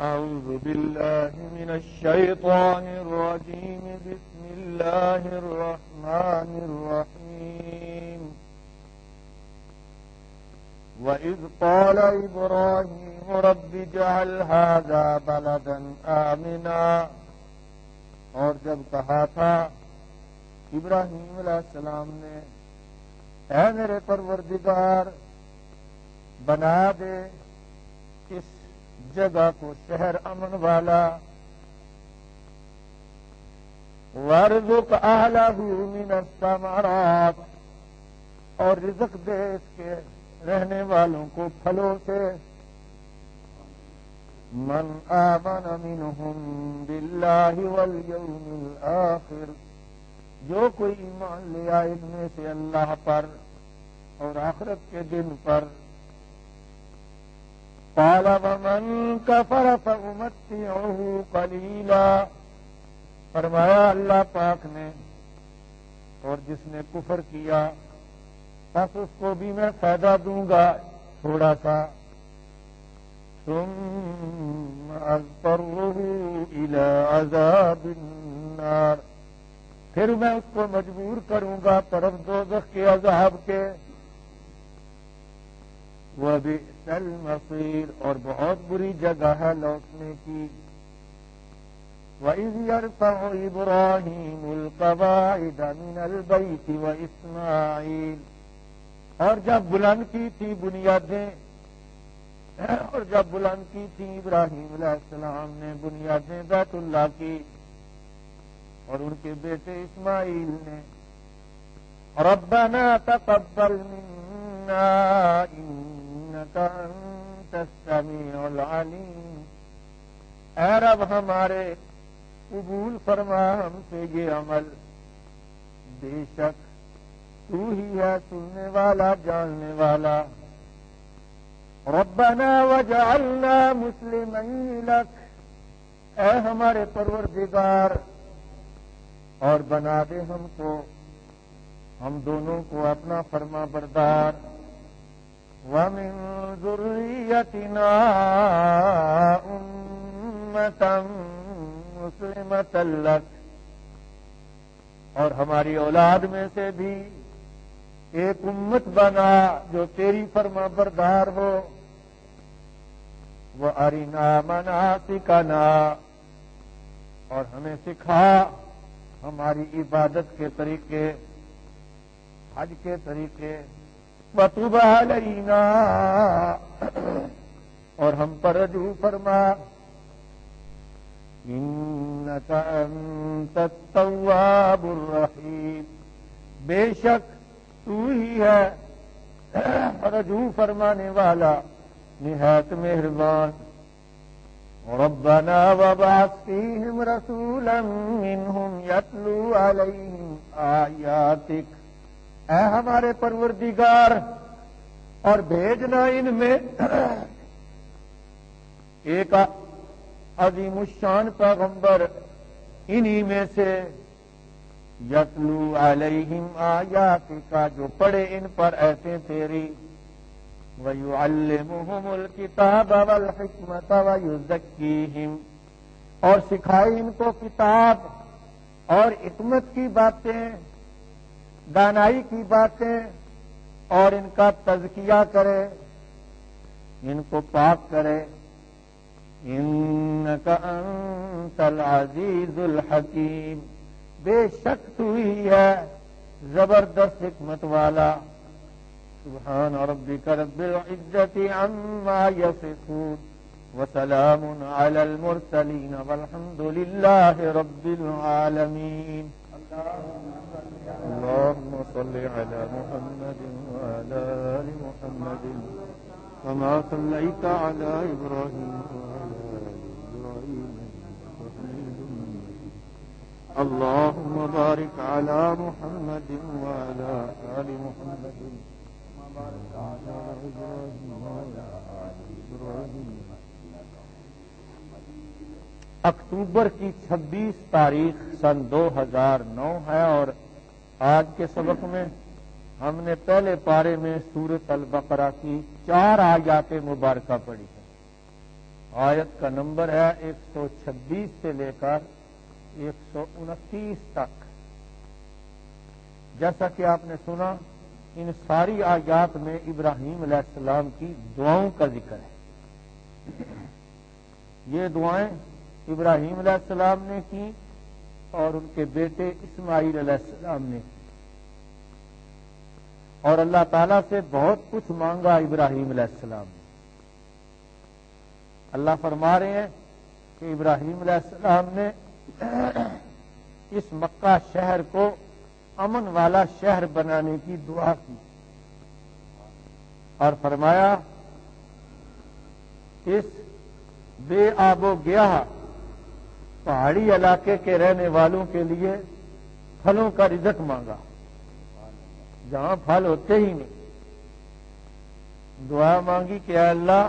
أعوذ بالله من الشيطان الرجيم. بسم الله الرحمن الرحيم. وإذ قال إبراهيم رب اجعل هذا بلدا آمنا. اور جب کہا تھا ابراہیم علیہ السلام نے اے میرے پروردگار بنا دے اس جگہ کو شہر امن والا. وارزق اہلہ من الثمرات. اور رزق دے اس کے رہنے والوں کو پھلوں سے. من آمن منہم باللہ والیوم الآخر. جو کوئی ایمان لے آئے ان میں سے اللہ پر اور آخرت کے دن پر. قال ومن كفر فأمتعه قليلا. فرمایا اللہ پاک نے اور جس نے کفر کیا بس اس کو بھی میں فائدہ دوں گا تھوڑا سا. ثم اضطره إلى عذاب النار. پھر میں اس کو مجبور کروں گا طرف دوزخ کے عذاب کے. وَبِئْسَ الْمَصِيرُ. اور بہت بری جگہ ہے لوٹنے کی. وَإِذْ يَرْفَعُ إِبْرَاهِيمُ الْقَوَاعِدَ مِنَ الْبَيْتِ وَإِسْمَاعِيلُ. اور جب بلند کی تھی بنیادیں ابراہیم علیہ السلام نے بنیادیں بیت اللہ کی اور ان کے بیٹے اسماعیل نے. ربنا تقبل منا انك انت السميع العليم. اے رب ہمارے قبول فرما ہم سے یہ عمل. بے شک تو ہی ہے سننے والا جاننے والا. ربنا وجعلنا مسلمین لک. اے ہمارے پروردگار اور بنا دے ہم دونوں کو اپنا فرما بردار. وَمِن ذُرِّيَّتِنَا أُمَّةً مُسْلِمَةً لَكَ. اور ہماری اولاد میں سے بھی ایک امت بنا جو تیری فرما بردار ہو. وَأَرِنَا مَنَاسِكَنَا. اور ہمیں سکھا ہماری عبادت کے طریقے حج کے طریقے. وَتُبْ عَلَيْنَا. اور ہم پر رجوع فرما. إِنَّكَ أَنْتَ التَّوَّابُ الرَّحِيمُ. بے شک تو ہی ہے رجوع فرمانے والا نہایت مہربان. ربنا وابعث فيهم رسولا منهم يتلو عليهم آياتك. اے ہمارے پروردگار اور بھیجنا ان میں ایک عظیم الشان پیغمبر انہی میں سے. یتلو علیہم آیاتک جو پڑھے ان پر آیتیں تیری. وَيُعَلِّمُهُمُ الْكِتَابَ وَالْحِكْمَةَ وَيُزَكِّيهِمْ. اور سکھائے ان کو کتاب اور حکمت کی باتیں دانائی کی باتیں اور ان کا تزکیہ کرے ان کو پاک کرے. إِنَّكَ أَنْتَ الْعَزِيزُ الْحَكِيمُ. بے شک تو ہی ہے زبردست حکمت والا. سبحان ربك رب العزة عما يصفون وسلام على المرسلين والحمد لله رب العالمين. اللهم صل على محمد وعلى آل محمد كما صليت على إبراهيم وعلى آل إبراهيم إنك حميد مجيد. اللهم بارك على محمد وعلى آل محمد بارك على إبراهيم وعلى آل إبراهيم. اکتوبر کی 26 تاریخ سن 2009 ہے اور آج کے سبق میں ہم نے پہلے پارے میں سورۃ البقرہ کی 4 آیات مبارکہ پڑھی ہے آیت کا نمبر ہے 126 سے لے کر 129 تک۔ جیسا کہ آپ نے سنا، ان ساری آیات میں ابراہیم علیہ السلام کی دعاؤں کا ذکر ہے۔ یہ دعائیں ابراہیم علیہ السلام نے کی اور ان کے بیٹے اسماعیل علیہ السلام نے کی، اور اللہ تعالیٰ سے بہت کچھ مانگا ابراہیم علیہ السلام نے۔ اللہ فرما رہے ہیں کہ ابراہیم علیہ السلام نے اس مکہ شہر کو امن والا شہر بنانے کی دعا کی، اور فرمایا اس بے آب و گیاہ پہاڑی علاقے کے رہنے والوں کے لیے پھلوں کا رزق مانگا، جہاں پھل ہوتے ہی نہیں۔ دعا مانگی کہ اے اللہ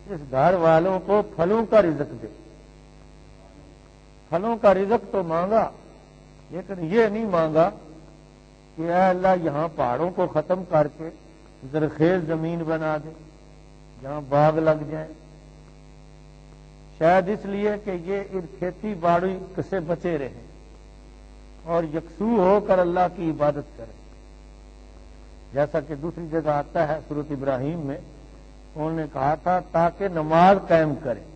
اس گھر والوں کو پھلوں کا رزق دے۔ پھلوں کا رزق تو مانگا، لیکن یہ نہیں مانگا کہ اے اللہ یہاں پہاڑوں کو ختم کر کے زرخیز زمین بنا دے جہاں باغ لگ جائیں، شاید اس لیے کہ یہ ان کھیتی باڑی سے بچے رہیں اور یکسو ہو کر اللہ کی عبادت کریں۔ جیسا کہ دوسری جگہ آتا ہے سورۃ ابراہیم میں، انہوں نے کہا تھا تاکہ نماز قائم کریں۔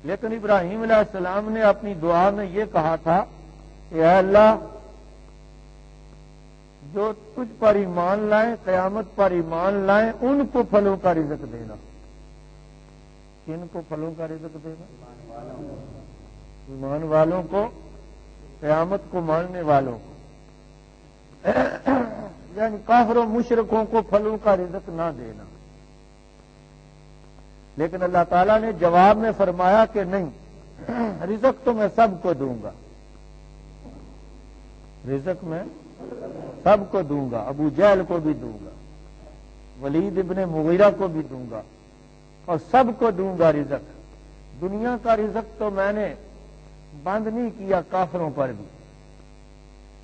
لیکن ابراہیم علیہ السلام نے اپنی دعا میں یہ کہا تھا کہ اے اللہ جو تجھ پر ایمان لائیں، قیامت پر ایمان لائیں، ان کو پھلوں کا رزق دینا۔ کن کو پھلوں کا رزق دینا؟ ایمان والوں کو، قیامت کو ماننے والوں کو، یعنی کافروں مشرکوں کو پھلوں کا رزق نہ دینا۔ لیکن اللہ تعالیٰ نے جواب میں فرمایا کہ نہیں، رزق تو میں سب کو دوں گا، رزق میں سب کو دوں گا، ابو جہل کو بھی دوں گا، ولید ابن مغیرہ کو بھی دوں گا، اور سب کو دوں گا رزق۔ دنیا کا رزق تو میں نے بند نہیں کیا کافروں پر بھی۔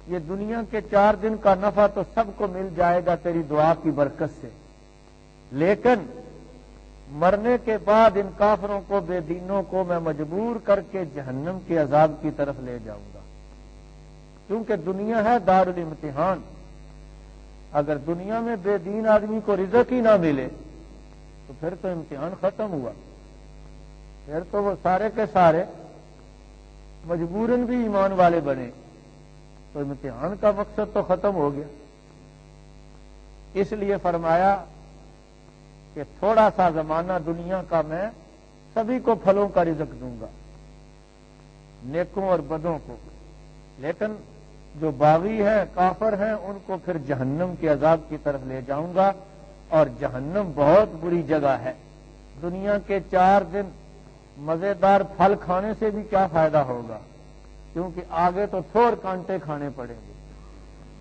یہ دنیا کے 4 دن کا نفع تو سب کو مل جائے گا تیری دعا کی برکت سے، لیکن مرنے کے بعد ان کافروں کو، بے دینوں کو میں مجبور کر کے جہنم کے عذاب کی طرف لے جاؤں گا، کیونکہ دنیا ہے دار الامتحان۔ اگر دنیا میں بے دین آدمی کو رزق ہی نہ ملے تو پھر تو امتحان ختم ہوا، پھر تو وہ سارے کے سارے مجبوراً بھی ایمان والے بنے، تو امتحان کا مقصد تو ختم ہو گیا۔ اس لیے فرمایا کہ تھوڑا سا زمانہ دنیا کا میں سبھی کو پھلوں کا رزق دوں گا، نیکوں اور بدوں کو، لیکن جو باغی ہیں، کافر ہیں، ان کو پھر جہنم کے عذاب کی طرف لے جاؤں گا، اور جہنم بہت بری جگہ ہے۔ دنیا کے 4 دن مزیدار پھل کھانے سے بھی کیا فائدہ ہوگا، کیونکہ آگے تو تھوڑ کانٹے کھانے پڑیں گے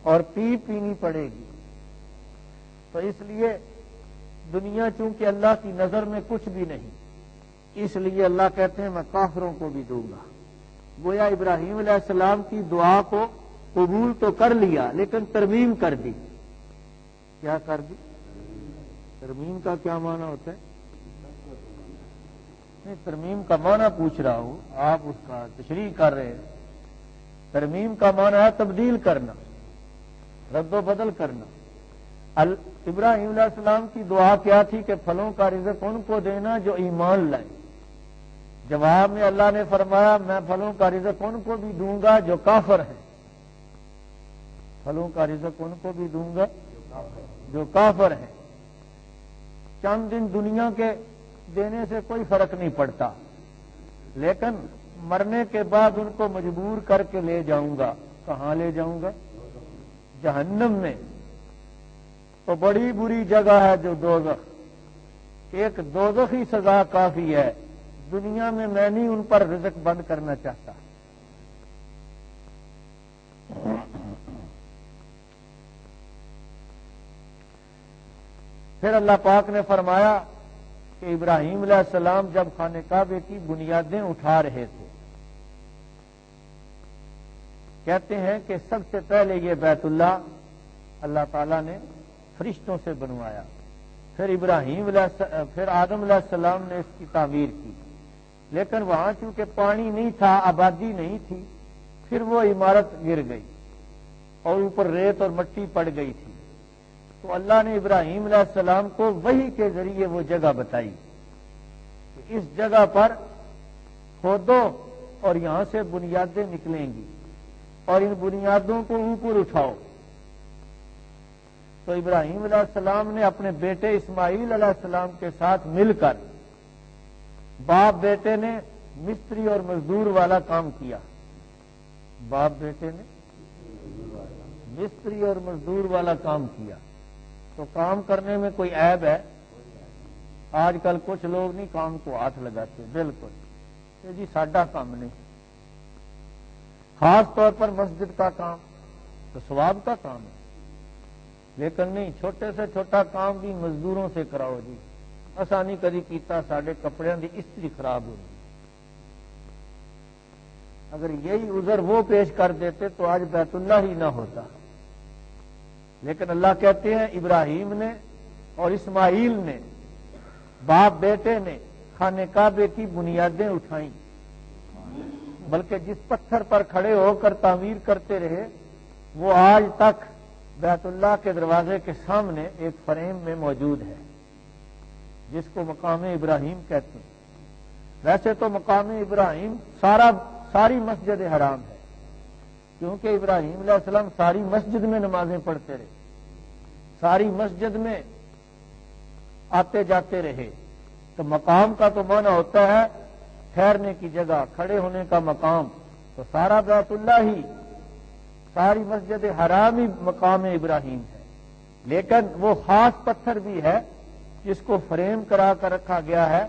اور پینی پڑے گی۔ تو اس لیے دنیا چونکہ اللہ کی نظر میں کچھ بھی نہیں، اس لیے اللہ کہتے ہیں میں کافروں کو بھی دوں گا۔ گویا ابراہیم علیہ السلام کی دعا کو قبول تو کر لیا، لیکن ترمیم کر دی۔ کیا کر دی؟ ترمیم کا کیا معنی ہوتا ہے؟ نہیں، ترمیم کا معنی پوچھ رہا ہوں، آپ اس کا تشریح کر رہے ہیں۔ ترمیم کا معنی ہے تبدیل کرنا، رد و بدل کرنا۔ ابراہیم علیہ السلام کی دعا کیا تھی کہ پھلوں کا رزق ان کو دینا جو ایمان لائے۔ جواب میں اللہ نے فرمایا میں پھلوں کا رزق ان کو بھی دوں گا جو کافر ہیں، پھلوں کا رزق ان کو بھی دوں گا جو کافر ہیں۔ چند دن دنیا کے دینے سے کوئی فرق نہیں پڑتا، لیکن مرنے کے بعد ان کو مجبور کر کے لے جاؤں گا۔ کہاں لے جاؤں گا؟ جہنم میں۔ تو بڑی بری جگہ ہے جو دوزخ، ایک دوزخی سزا کافی ہے۔ دنیا میں میں نہیں ان پر رزق بند کرنا چاہتا۔ پھر اللہ پاک نے فرمایا کہ ابراہیم علیہ السلام جب خانہ کعبے کی بنیادیں اٹھا رہے تھے، کہتے ہیں کہ سب سے پہلے یہ بیت اللہ تعالیٰ نے فرشتوں سے بنوایا، پھر آدم علیہ السلام نے اس کی تعمیر کی، لیکن وہاں چونکہ پانی نہیں تھا، آبادی نہیں تھی، پھر وہ عمارت گر گئی اور اوپر ریت اور مٹی پڑ گئی تھی، تو اللہ نے ابراہیم علیہ السلام کو وحی کے ذریعے وہ جگہ بتائی کہ اس جگہ پر کھودو اور یہاں سے بنیادیں نکلیں گی اور ان بنیادوں کو اوپر اٹھاؤ۔ تو ابراہیم علیہ السلام نے اپنے بیٹے اسماعیل علیہ السلام کے ساتھ مل کر باپ بیٹے نے مستری اور مزدور والا کام کیا، باپ بیٹے نے مستری اور مزدور والا کام کیا۔ تو کام کرنے میں کوئی عیب ہے؟ آج کل کچھ لوگ نہیں کام کو ہاتھ لگاتے، بالکل کہ جی ساڈا کام نہیں، خاص طور پر مسجد کا کام تو ثواب کا کام ہے، لیکن نہیں، چھوٹے سے چھوٹا کام بھی مزدوروں سے کراؤ جی، آسانی کری کیتا ساڈے کپڑے دی استری خراب ہوگی۔ اگر یہی عذر وہ پیش کر دیتے تو آج بیت اللہ ہی نہ ہوتا، لیکن اللہ کہتے ہیں ابراہیم نے اور اسماعیل نے، باپ بیٹے نے خانہ کعبے کی بنیادیں اٹھائیں، بلکہ جس پتھر پر کھڑے ہو کر تعمیر کرتے رہے وہ آج تک بیت اللہ کے دروازے کے سامنے ایک فریم میں موجود ہے، جس کو مقام ابراہیم کہتے ہیں۔ ویسے تو مقام ابراہیم ساری مسجد حرام ہے، کیونکہ ابراہیم علیہ السلام ساری مسجد میں نمازیں پڑھتے رہے، ساری مسجد میں آتے جاتے رہے، تو مقام کا تو معنی ہوتا ہے ٹھہرنے کی جگہ، کھڑے ہونے کا مقام، تو سارا بیت اللہ ہی، ساری مسجد حرام ہی مقام ابراہیم ہے، لیکن وہ خاص پتھر بھی ہے جس کو فریم کرا کر رکھا گیا ہے،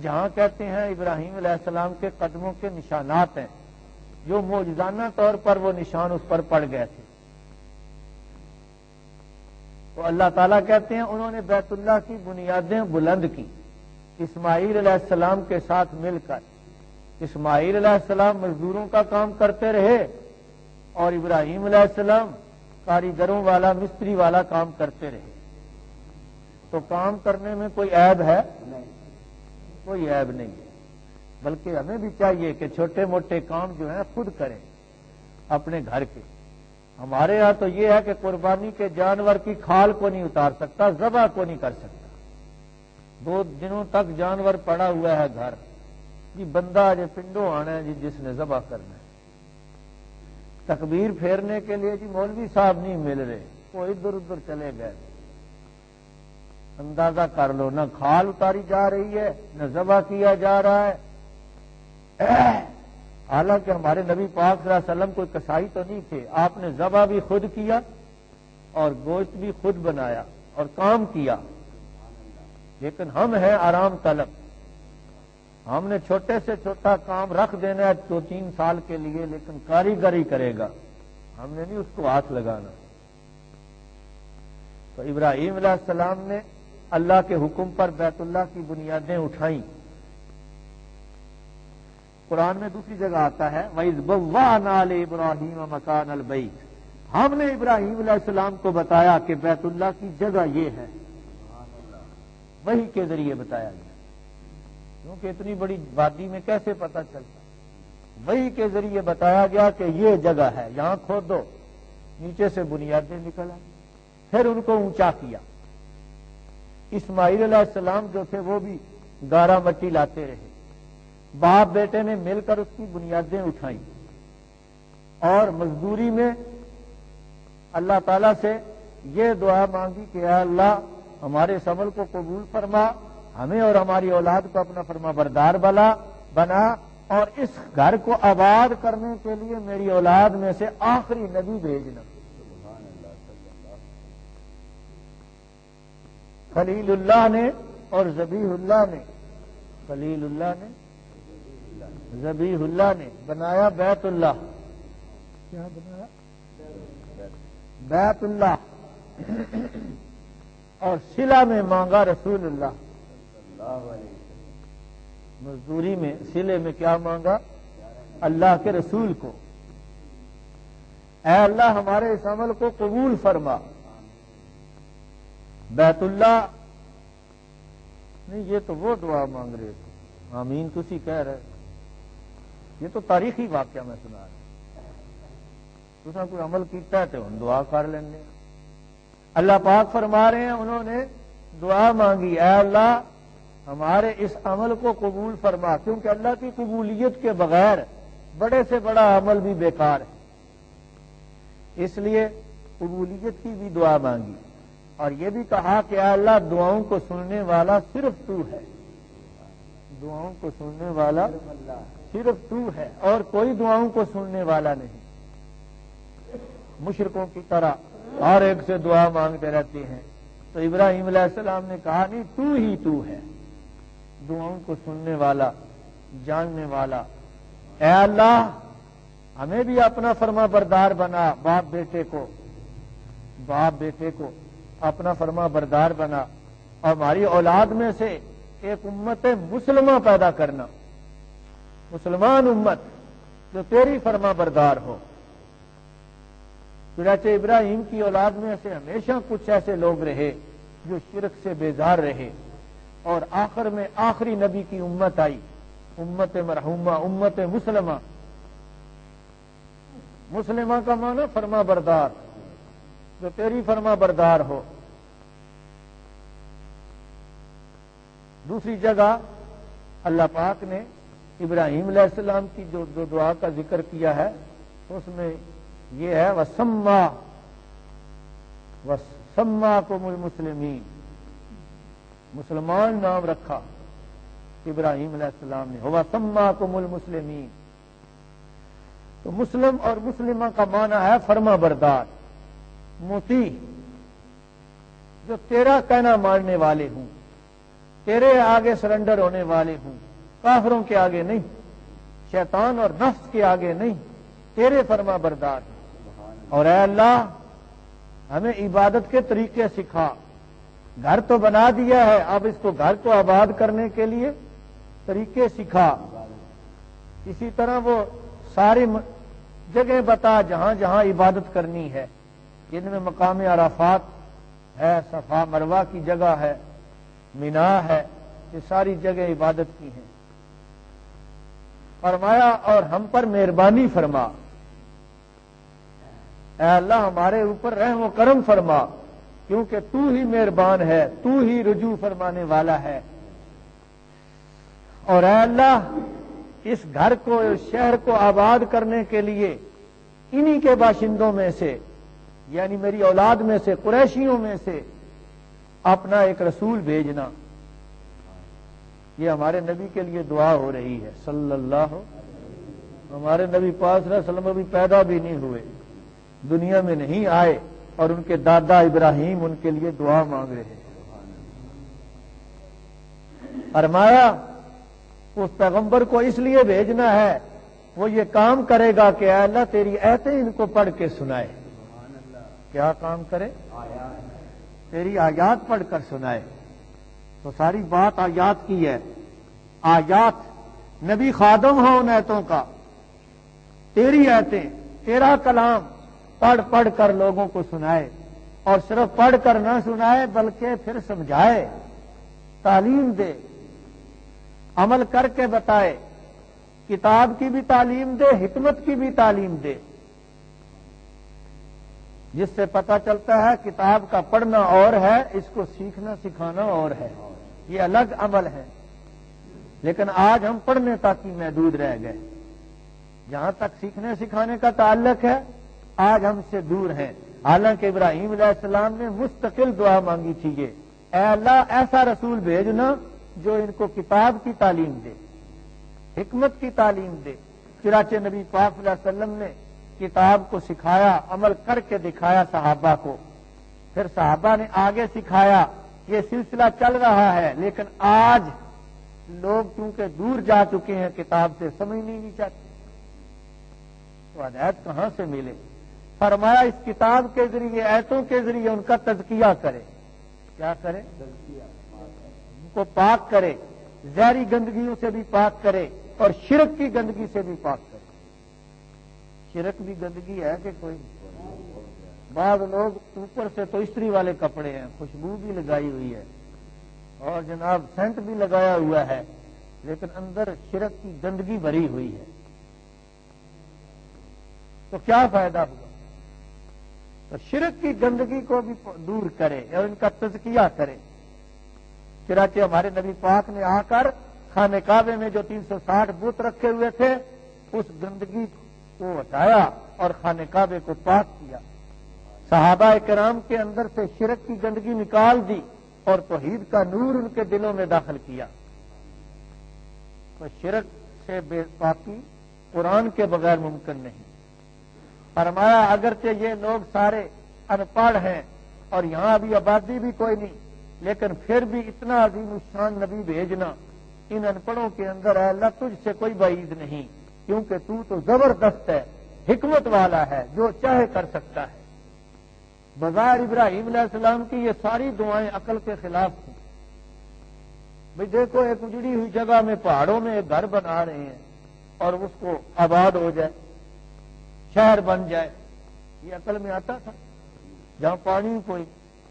جہاں کہتے ہیں ابراہیم علیہ السلام کے قدموں کے نشانات ہیں، جو معجزانہ طور پر وہ نشان اس پر پڑ گئے تھے۔ تو اللہ تعالیٰ کہتے ہیں انہوں نے بیت اللہ کی بنیادیں بلند کی اسماعیل علیہ السلام کے ساتھ مل کر۔ اسماعیل علیہ السلام مزدوروں کا کام کرتے رہے اور ابراہیم علیہ السلام کاریگروں والا، مستری والا کام کرتے رہے۔ تو کام کرنے میں کوئی عیب ہے؟ کوئی عیب نہیں ہے، بلکہ ہمیں بھی چاہیے کہ چھوٹے موٹے کام جو ہیں خود کریں اپنے گھر کے۔ ہمارے ہاں تو یہ ہے کہ قربانی کے جانور کی کھال کو نہیں اتار سکتا، ذبح کو نہیں کر سکتا، 2 دنوں تک جانور پڑا ہوا ہے گھر، جی بندہ جو پنڈوں آنا ہے جی جس نے ذبح کرنا ہے۔ تکبیر پھیرنے کے لیے جی مولوی صاحب نہیں مل رہے، وہ ادھر ادھر چلے گئے، اندازہ کر لو، نہ کھال اتاری جا رہی ہے نہ ذبح کیا جا رہا ہے۔ حالانکہ ہمارے نبی پاک صلی اللہ علیہ وسلم کوئی کسائی تو نہیں تھے، آپ نے ذبح بھی خود کیا اور گوشت بھی خود بنایا اور کام کیا، لیکن ہم ہیں آرام طلب، ہم نے چھوٹے سے چھوٹا کام رکھ دینا ہے 2-3 سال کے لیے، لیکن کاریگر ہی کرے گا، ہم نے نہیں اس کو ہاتھ لگانا۔ تو ابراہیم علیہ السلام نے اللہ کے حکم پر بیت اللہ کی بنیادیں اٹھائیں۔ قرآن میں دوسری جگہ آتا ہے وَإِذْ بَوَّأْنَا لِإِبْرَاهِيمَ مَكَانَ الْبَيْتِ، ہم نے ابراہیم علیہ السلام کو بتایا کہ بیت اللہ کی جگہ یہ ہے، وحی کے ذریعے بتایا گیا، کیونکہ اتنی بڑی وادی میں کیسے پتہ چلتا، وحی کے ذریعے بتایا گیا کہ یہ جگہ ہے، یہاں کھودو، نیچے سے بنیادیں نکل آئی، پھر ان کو اونچا کیا۔ اسماعیل علیہ السلام جو تھے وہ بھی گارا مٹی لاتے رہے، باپ بیٹے نے مل کر اس کی بنیادیں اٹھائیں، اور مزدوری میں اللہ تعالیٰ سے یہ دعا مانگی کہ اے اللہ ہمارے اس عمل کو قبول فرما، ہمیں اور ہماری اولاد کو اپنا فرما بردار بنا، اور اس گھر کو آباد کرنے کے لیے میری اولاد میں سے آخری نبی بھیجنا۔ خلیل اللہ نے اور ذبیح اللہ نے، خلیل اللہ نے ذبیح اللہ نے بنایا بیت اللہ، کیا بنایا؟ بیت اللہ، اور صلہ میں مانگا رسول اللہ، مزدوری میں صلے میں کیا مانگا؟ اللہ کے رسول کو، اے اللہ ہمارے اس عمل کو قبول فرما۔ بیت اللہ نہیں، یہ تو وہ دعا مانگ رہے تھے، آمین تسی کہہ رہے، یہ تو تاریخی واقعہ میں سنا رہا ہوں، تسا کوئی عمل کیتا ہے تو ہم دعا کر لینے۔ اللہ پاک فرما رہے ہیں انہوں نے دعا مانگی، اے اللہ ہمارے اس عمل کو قبول فرما، کیونکہ اللہ کی قبولیت کے بغیر بڑے سے بڑا عمل بھی بیکار ہے، اس لیے قبولیت کی بھی دعا مانگی، اور یہ بھی کہا کہ اے اللہ دعاؤں کو سننے والا صرف تو ہے، دعاؤں کو سننے والا صرف تو ہے اور کوئی دعاؤں کو سننے والا نہیں۔ مشرکوں کی طرح ہر ایک سے دعا مانگتے رہتے ہیں، تو ابراہیم علیہ السلام نے کہا نہیں، تو ہی تو ہے دعاؤں کو سننے والا، جاننے والا۔ اے اللہ ہمیں بھی اپنا فرما بردار بنا، باپ بیٹے کو اپنا فرما بردار بنا، اور ہماری اولاد میں سے ایک امت مسلمہ پیدا کرنا، مسلمان امت جو تیری فرما بردار ہو۔ چنانچہ ابراہیم کی اولاد میں سے ہمیشہ کچھ ایسے لوگ رہے جو شرک سے بیزار رہے، اور آخر میں آخری نبی کی امت آئی، امت مرحومہ، امت مسلمہ۔ مسلمہ کا معنی فرما بردار، جو تیری فرما بردار ہو۔ دوسری جگہ اللہ پاک نے ابراہیم علیہ السلام کی جو دعا کا ذکر کیا ہے اس میں یہ ہے وَسَمَّاكُمُ الْمُسْلِمِينَ، مسلمان نام رکھا ابراہیم علیہ السلام نے، وَسَمَّاكُمُ الْمُسْلِمِينَ۔ تو مسلم اور مسلمہ کا معنی ہے فرما بردار، مطیع، جو تیرا کہنا ماننے والے ہوں، تیرے آگے سرنڈر ہونے والے ہوں، کافروں کے آگے نہیں، شیطان اور نفس کے آگے نہیں، تیرے فرما بردار۔ اور اے اللہ ہمیں عبادت کے طریقے سکھا، گھر تو بنا دیا ہے، اب اس کو گھر کو آباد کرنے کے لیے طریقے سکھا۔ اسی طرح وہ ساری جگہ بتا جہاں جہاں عبادت کرنی ہے، جن میں مقام عرفات ہے، صفا مروہ کی جگہ ہے، مینا ہے، یہ ساری جگہ عبادت کی ہیں۔ فرمایا اور ہم پر مہربانی فرما، اے اللہ ہمارے اوپر رحم و کرم فرما، کیونکہ تو ہی مہربان ہے، تو ہی رجوع فرمانے والا ہے۔ اور اے اللہ اس گھر کو، اس شہر کو آباد کرنے کے لیے انہی کے باشندوں میں سے، یعنی میری اولاد میں سے، قریشیوں میں سے اپنا ایک رسول بھیجنا۔ یہ ہمارے نبی کے لیے دعا ہو رہی ہے صلی اللہ، ہمارے نبی پاک صلی اللہ علیہ وسلم ابھی پیدا بھی نہیں ہوئے، دنیا میں نہیں آئے، اور ان کے دادا ابراہیم ان کے لیے دعا مانگ رہے ہیں۔ فرمایا اس پیغمبر کو اس لیے بھیجنا ہے، وہ یہ کام کرے گا کہ اے اللہ تیری آیتیں ان کو پڑھ کے سنائے۔ کیا کام کرے؟ تیری آیات پڑھ کر سنائے۔ تو ساری بات آیات کی ہے، آیات نبی خادم ہو ان آیتوں کا، تیری آیتیں، تیرا کلام پڑھ پڑھ کر لوگوں کو سنائے، اور صرف پڑھ کر نہ سنائے بلکہ پھر سمجھائے، تعلیم دے، عمل کر کے بتائے، کتاب کی بھی تعلیم دے، حکمت کی بھی تعلیم دے، جس سے پتہ چلتا ہے کتاب کا پڑھنا اور ہے، اس کو سیکھنا سکھانا اور ہے، یہ الگ عمل ہے۔ لیکن آج ہم پڑھنے تک ہی محدود رہ گئے، جہاں تک سیکھنے سکھانے کا تعلق ہے آج ہم سے دور ہیں۔ حالانکہ ابراہیم علیہ السلام نے مستقل دعا مانگی تھی، یہ اے اللہ ایسا رسول بھیجنا جو ان کو کتاب کی تعلیم دے، حکمت کی تعلیم دے۔ چنانچہ نبی پاک صلی اللہ علیہ وسلم نے کتاب کو سکھایا، عمل کر کے دکھایا صحابہ کو، پھر صحابہ نے آگے سکھایا، یہ سلسلہ چل رہا ہے۔ لیکن آج لوگ کیونکہ دور جا چکے ہیں کتاب سے، سمجھنی نہیں چاہتے، تو ہدایت کہاں سے ملے؟ فرمایا اس کتاب کے ذریعے، آیتوں کے ذریعے ان کا تزکیہ کرے۔ کیا کرے؟ ان کو پاک کرے، زہری گندگیوں سے بھی پاک کرے، اور شرک کی گندگی سے بھی پاک کرے۔ شرک بھی گندگی ہے کہ کوئی؟ بعض لوگ اوپر سے تو استری والے کپڑے ہیں، خوشبو بھی لگائی ہوئی ہے اور جناب سینٹ بھی لگایا ہوا ہے، لیکن اندر شرک کی گندگی بھری ہوئی ہے، تو کیا فائدہ ہوا؟ تو شرک کی گندگی کو بھی دور کرے اور ان کا تزکیہ کرے۔ چنانچہ ہمارے نبی پاک نے آ کر خانہ کعبے میں جو 360 بت رکھے ہوئے تھے اس گندگی کو ہٹایا اور خانہ کعبے کو پاک کیا، صحابہ کرام کے اندر سے شرک کی گندگی نکال دی اور توحید کا نور ان کے دلوں میں داخل کیا۔ تو شرک سے بے پاکی قرآن کے بغیر ممکن نہیں۔ فرمایا اگرچہ یہ لوگ سارے ان پڑھ ہیں اور یہاں ابھی آبادی بھی کوئی نہیں، لیکن پھر بھی اتنا عظیم الشان نبی بھیجنا ان ان پڑھوں کے اندر ہے اللہ تجھ سے کوئی بعید نہیں، کیونکہ تو زبردست ہے، حکمت والا ہے، جو چاہے کر سکتا ہے۔ بظاہر ابراہیم علیہ السلام کی یہ ساری دعائیں عقل کے خلاف تھیں۔ بھئی دیکھو ایک اجڑی ہوئی جگہ میں پہاڑوں میں ایک گھر بنا رہے ہیں اور اس کو آباد ہو جائے، شہر بن جائے، یہ عقل میں آتا تھا؟ جہاں پانی کوئی،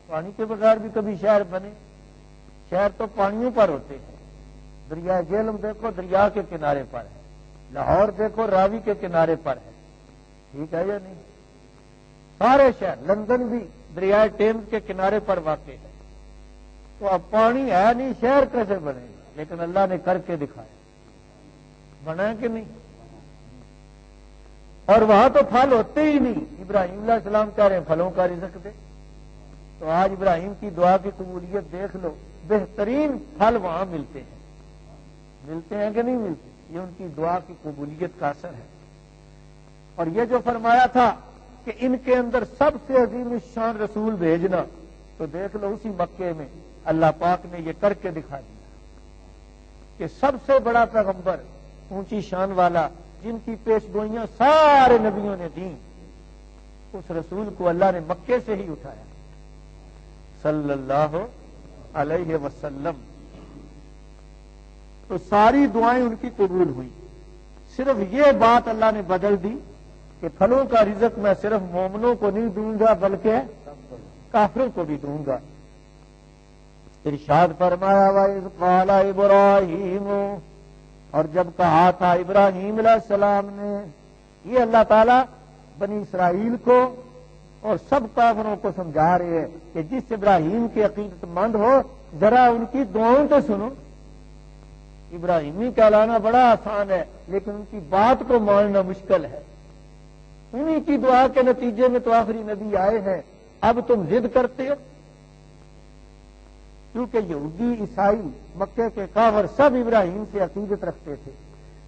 پانی کے بغیر بھی کبھی شہر بنے؟ شہر تو پانیوں پر ہوتے ہیں۔ دریا جہلم دیکھو دریا کے کنارے پر ہے، لاہور دیکھو راوی کے کنارے پر ہے، ٹھیک ہے یا نہیں؟ سارے شہر، لندن بھی دریائے ٹیمز کے کنارے پر واقع ہے، تو اب پانی ہے نہیں، شہر کیسے بنے گا؟ لیکن اللہ نے کر کے دکھایا، بنا کہ نہیں؟ اور وہاں تو پھل ہوتے ہی نہیں، ابراہیم علیہ السلام کہہ رہے ہیں پھلوں کا رزق دے، تو آج ابراہیم کی دعا کی قبولیت دیکھ لو، بہترین پھل وہاں ملتے ہیں، ملتے ہیں کہ نہیں ملتے؟ یہ ان کی دعا کی قبولیت کا اثر ہے۔ اور یہ جو فرمایا تھا کہ ان کے اندر سب سے عظیم الشان رسول بھیجنا، تو دیکھ لو اسی مکے میں اللہ پاک نے یہ کر کے دکھا دیا کہ سب سے بڑا پیغمبر، اونچی شان والا، جن کی پیش گوئیاں سارے نبیوں نے دیں، اس رسول کو اللہ نے مکے سے ہی اٹھایا صلی اللہ علیہ وسلم۔ تو ساری دعائیں ان کی قبول ہوئی، صرف یہ بات اللہ نے بدل دی کہ پھلوں کا رزق میں صرف مومنوں کو نہیں دوں گا بلکہ کافروں کو بھی دوں گا۔ ارشاد فرمایا وَإِذْ قَالَ إِبْرَاهِيمُ، اور جب کہا تھا ابراہیم علیہ السلام نے، یہ اللہ تعالیٰ بنی اسرائیل کو اور سب کافروں کو سمجھا رہے ہیں کہ جس ابراہیم کے عقیدت مند ہو ذرا ان کی دعاؤں تو سنو۔ ابراہیمی کہلانا بڑا آسان ہے لیکن ان کی بات کو ماننا مشکل ہے۔ انہی کی دعا کے نتیجے میں تو آخری نبی آئے ہیں، اب تم ضد کرتے ہو؟ کیونکہ یہودی عیسائی مکے کے کافر سب ابراہیم سے عقیدت رکھتے تھے،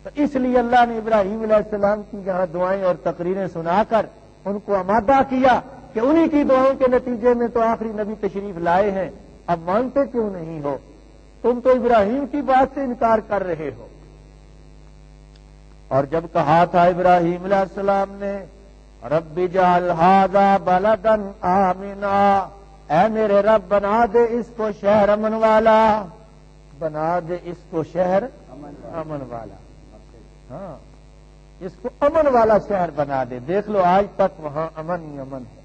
تو اس لیے اللہ نے ابراہیم علیہ السلام کی یہاں دعائیں اور تقریریں سنا کر ان کو آمادہ کیا کہ انہی کی دعاؤں کے نتیجے میں تو آخری نبی تشریف لائے ہیں، اب مانتے کیوں نہیں ہو؟ تم تو ابراہیم کی بات سے انکار کر رہے ہو۔ اور جب کہا تھا ابراہیم علیہ السلام نے رب اجعل ھذا بلدا آمنا، اے میرے رب بنا دے اس کو شہر امن والا، بنا دے اس کو شہر امن والا، ہاں اس کو امن والا شہر بنا دے۔ دیکھ لو آج تک وہاں امن ہی امن ہے،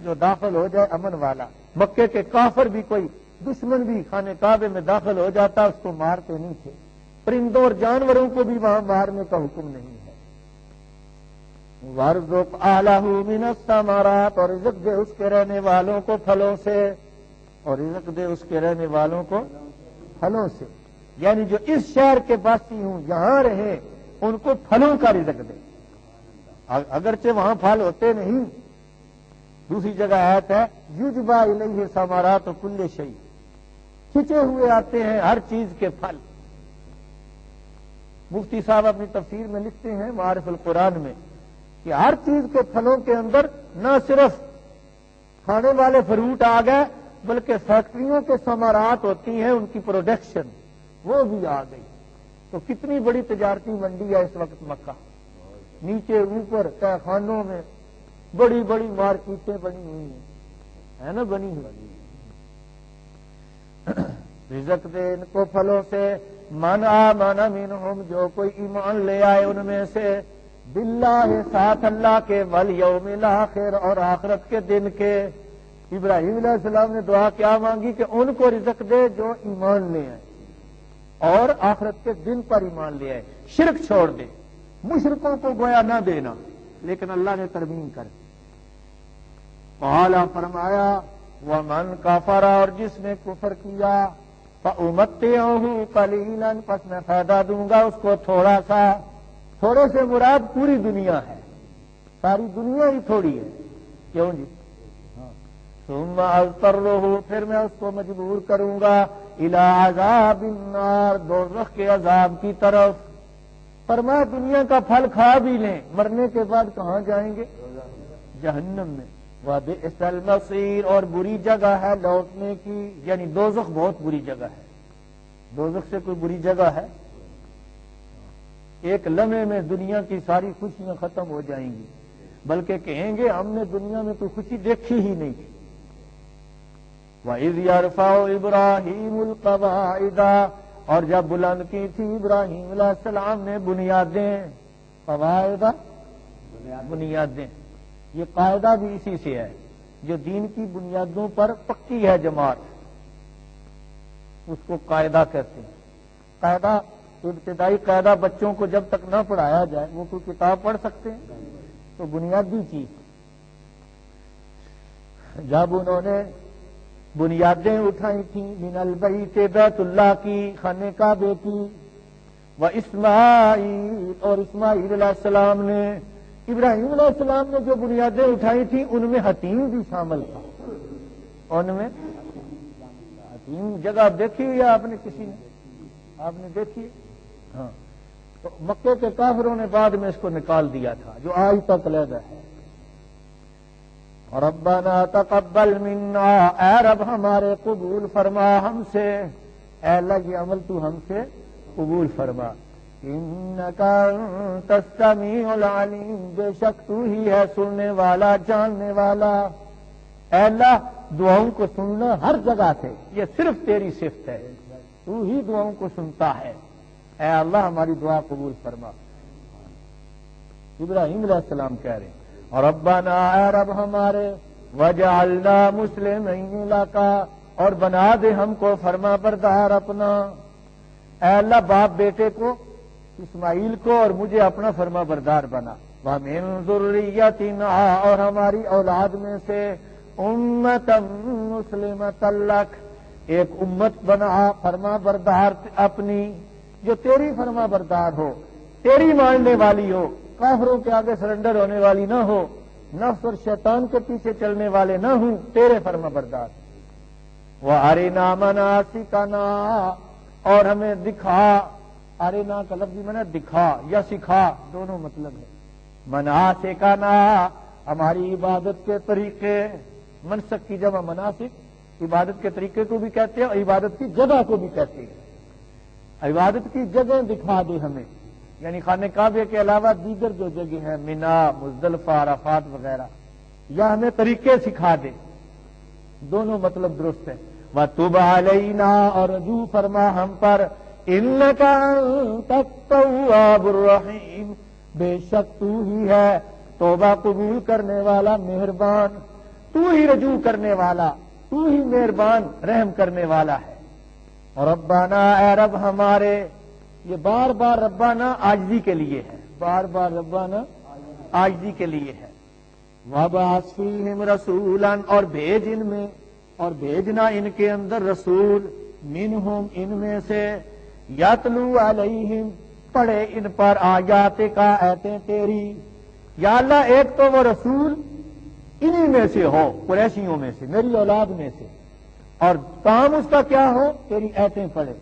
جو داخل ہو جائے امن والا۔ مکے کے کافر بھی، کوئی دشمن بھی خانہ کعبے میں داخل ہو جاتا اس کو مارتے نہیں تھے، پرندوں اور جانوروں کو بھی وہاں مارنے کا حکم نہیں ہے۔ وَارْزُقْ أَهْلَهُ مِنَ الثَّمَرَاتِ، اور رزق دے اس کے رہنے والوں کو پھلوں سے، اور رزق دے اس کے رہنے والوں کو پھلوں سے، یعنی جو اس شہر کے باسی ہوں یہاں رہے ان کو پھلوں کا رزق دے۔ اگرچہ وہاں پھل ہوتے نہیں، دوسری جگہ آیت ہے یجبا الیہ ثمرات کل شیء، کھچے ہوئے آتے ہیں ہر چیز کے پھل۔ مفتی صاحب اپنی تفسیر میں لکھتے ہیں معارف القرآن میں کہ ہر چیز کے پھلوں کے اندر نہ صرف کھانے والے فروٹ آ گئے بلکہ فیکٹریوں کے ثمرات ہوتی ہیں، ان کی پروڈکشن وہ بھی آ گئی۔ تو کتنی بڑی تجارتی منڈی ہے اس وقت مکہ، نیچے اوپر تہ خانوں میں بڑی بڑی مارکیٹیں بنی ہوئی ہیں، ہے نا، بنی ہوئی۔ رزق دے ان کو پھلوں سے، من آمن منہم، جو کوئی ایمان لے آئے ان میں سے، باللہ ساتھ اللہ کے، والیوم الاخر اور آخرت کے دن کے۔ ابراہیم علیہ السلام نے دعا کیا مانگی کہ ان کو رزق دے جو ایمان لے آئے اور آخرت کے دن پر ایمان لے آئے، شرک چھوڑ دے، مشرکوں کو گویا نہ دینا، لیکن اللہ نے ترمیم کر دی۔ قالا فرمایا ومن کفر، اور جس نے کفر کیا، فأمتعه قلیلا، پس میں فائدہ دوں گا اس کو تھوڑا سا۔ تھوڑے سے مراد پوری دنیا ہے، ساری دنیا ہی تھوڑی ہے، کیوں جی؟ ثم اضطرہ، پھر میں اس کو مجبور کروں گا، الی عذاب النار، دوزخ کے عذاب کی طرف۔ فرمایا دنیا کا پھل کھا بھی لیں، مرنے کے بعد کہاں جائیں گے؟ جہنم میں۔ وبئس المصیر، اور بری جگہ ہے لوٹنے کی، یعنی دوزخ بہت بری جگہ ہے۔ دوزخ سے کوئی بری جگہ ہے؟ ایک لمحے میں دنیا کی ساری خوشیاں ختم ہو جائیں گی، بلکہ کہیں گے ہم نے دنیا میں کوئی خوشی دیکھی ہی نہیں تھی۔ وَإِذْ يَرْفَعُ إِبْرَاهِيمُ الْقَوَاعِدَ، اور جب بلند کی تھی ابراہیم علیہ السلام نے بنیادیں، قواعد بنیادیں، یہ قاعدہ بھی اسی سے ہے، جو دین کی بنیادوں پر پکی ہے جماعت، اس کو قاعدہ کہتے ہیں۔ قاعدہ، ابتدائی قاعدہ بچوں کو جب تک نہ پڑھایا جائے وہ کوئی کتاب پڑھ سکتے ہیں؟ تو بنیادی چیز، جب انہوں نے بنیادیں اٹھائی تھیں، من البیت، بیت اللہ کی، خانہ کعبے کی، و اسماعیل، اور اسماعیل علیہ السلام نے، ابراہیم علیہ السلام نے جو بنیادیں اٹھائی تھیں ان میں حتیم بھی شامل تھا۔ ان میں حتیم جگہ دیکھی ہوئی ہے آپ نے؟ کسی نے آپ نے دیکھی؟ ہاں، تو مکے کے کافروں نے بعد میں اس کو نکال دیا تھا، جو آج تک علیحدہ ہے۔ ربنا تقبل منا، اے رب ہمارے قبول فرما ہم سے، اے اللہ یہ عمل تو ہم سے قبول فرما۔ انک انت السمیع العلیم، بے شک تو ہی ہے سننے والا جاننے والا۔ اے اللہ دعاؤں کو سننا ہر جگہ سے، یہ صرف تیری صفت ہے، تو ہی دعاؤں کو سنتا ہے۔ اے اللہ ہماری دعا قبول فرما۔ ابراہیم علیہ السلام کہہ رہے ہیں اور ربنا، اے رب ہمارے، وجعلنا مسلمین لک، اور بنا دے ہم کو فرما بردار اپنا۔ اے اللہ باپ بیٹے کو، اسماعیل کو اور مجھے اپنا فرما بردار بنا۔ ومن ذریتنا، اور ہماری اولاد میں سے، امتا مسلمتا لک، ایک امت بنا فرما بردار اپنی، جو تیری فرما بردار ہو، تیری ماننے والی ہو، کافروں کے آگے سرنڈر ہونے والی نہ ہو، نفس اور شیطان کے پیچھے چلنے والے نہ ہوں، تیرے فرما بردار۔ وَأَرِنَا مَنَاسِكَنَا، اور ہمیں دکھا، ارنا کا لفظی معنی دکھا یا سکھا، دونوں مطلب ہے۔ مناسکنا، ہماری عبادت کے طریقے، منسک کی جمع مناسک، عبادت کے طریقے کو بھی کہتے ہیں اور عبادت کی جگہ کو بھی کہتے ہیں۔ عبادت کی جگہ دکھا دے ہمیں، یعنی خانہ کعبے کے علاوہ دیگر جو جگہ ہیں، مینا، مزدلفہ، عرفات وغیرہ، یا ہمیں طریقے سکھا دے، دونوں مطلب درست ہے۔ وَتُبْ عَلَيْنَا، اور رجوع فرما ہم پر، إِنَّكَ أَنتَ التَّوَّابُ الرَّحِيمُ، بے شک تو ہی ہے توبہ قبول کرنے والا مہربان، تو ہی رجوع کرنے والا، تو ہی مہربان رحم کرنے والا ہے۔ اور ربنا، اے رب ہمارے، یہ بار بار ربنا عاجزی کے لیے ہے، بار بار ربنا عاجزی کے لیے ہے۔ وَبَعَثْ فِيهِمْ رَسُولًا، اور بھیج ان میں، اور بھیجنا ان کے اندر رسول، منہم ان میں سے، یتلو علیہم، پڑھے ان پر آیات کا، آیتیں تیری۔ یا اللہ ایک تو وہ رسول انہی میں سے ہو، قریشیوں میں سے، میری اولاد میں سے، اور کام اس کا کیا ہو، تیری آیتیں پڑھے۔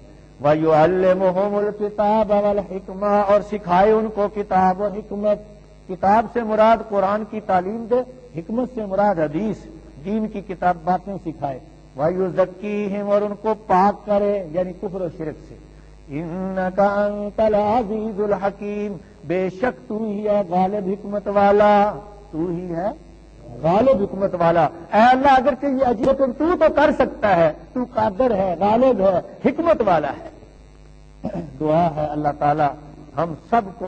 وَيُعَلِّمُهُمُ الْكِتَابَ وَالْحِكْمَةَ، اور سکھائے ان کو کتاب و حکمت۔ کتاب سے مراد قرآن کی تعلیم دے، حکمت سے مراد حدیث، دین کی کتاب باتیں سکھائے۔ وَيُزَكِّيهِمْ، اور ان کو پاک کرے، یعنی کفر و شرک سے۔ إِنَّكَ أَنتَ الْعَزِيزُ الْحَكِيمُ، بے شک تو ہی ہے غالب حکمت والا، تو ہی ہے غالب حکمت والا۔ اے اللہ اگرچہ یہ عجیب تو کر سکتا ہے، تو قادر ہے، غالب ہے، حکمت والا ہے۔ دعا ہے اللہ تعالی ہم سب کو